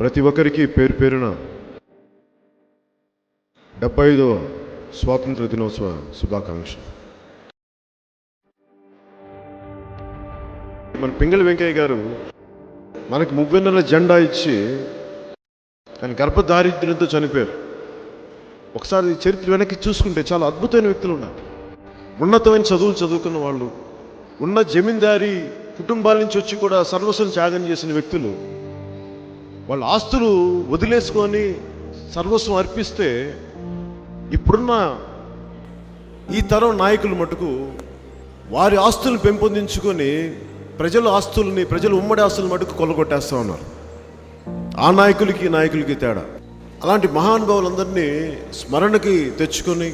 ప్రతి ఒక్కరికి పేరు పేరున 75వ స్వాతంత్ర దినోత్సవ శుభాకాంక్షలు. మన పింగళి వెంకయ్య గారు మనకి మువ్వెన్నెల జెండా ఇచ్చి ఆయన గర్భదారిద్ర్యంతో చనిపోయారు. ఒకసారి చరిత్ర వెనక్కి చూసుకుంటే చాలా అద్భుతమైన వ్యక్తులు ఉన్నారు. ఉన్నతమైన చదువులు చదువుకున్న వాళ్ళు, ఉన్న జమీందారీ కుటుంబాల నుంచి వచ్చి కూడా సర్వస్వం త్యాగం చేసిన వ్యక్తులు, వాళ్ళ ఆస్తులు వదిలేసుకొని సర్వస్వం అర్పిస్తే, ఇప్పుడున్న ఈ తరం నాయకులు మటుకు వారి ఆస్తులను పెంపొందించుకొని ప్రజల ఉమ్మడి ఆస్తులు మటుకు కొల్లగొట్టేస్తూ ఉన్నారు. ఆ నాయకులకి తేడా. అలాంటి మహానుభావులందరినీ స్మరణకి తెచ్చుకొని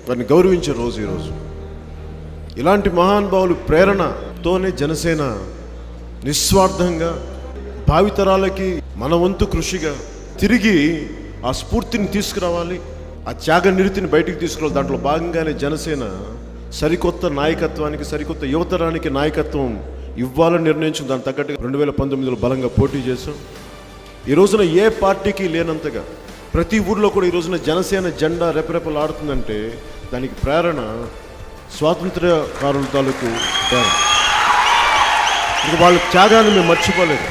వారిని గౌరవించే రోజు ఈరోజు. ఇలాంటి మహానుభావులు ప్రేరణతోనే జనసేన నిస్వార్థంగా భావితరాలకి మన వంతు కృషిగా తిరిగి ఆ స్ఫూర్తిని తీసుకురావాలి, ఆ త్యాగ నిరతిని బయటికి తీసుకురావాలి. దాంట్లో భాగంగానే జనసేన సరికొత్త నాయకత్వానికి, సరికొత్త యువతరానికి నాయకత్వం ఇవ్వాలని నిర్ణయించుకుని దాని తగ్గట్టుగా 2019లో బలంగా పోటీ చేశాం. ఈ రోజున ఏ పార్టీకి లేనంతగా ప్రతి ఊర్లో కూడా ఈ రోజున జనసేన జెండా రెపరెపలాడుతుందంటే దానికి ప్రేరణ స్వాతంత్ర్యకారుల తాలూకు ప్రేరణ. ఇంక వాళ్ళ త్యాగాన్ని మేము మర్చిపోలేదు.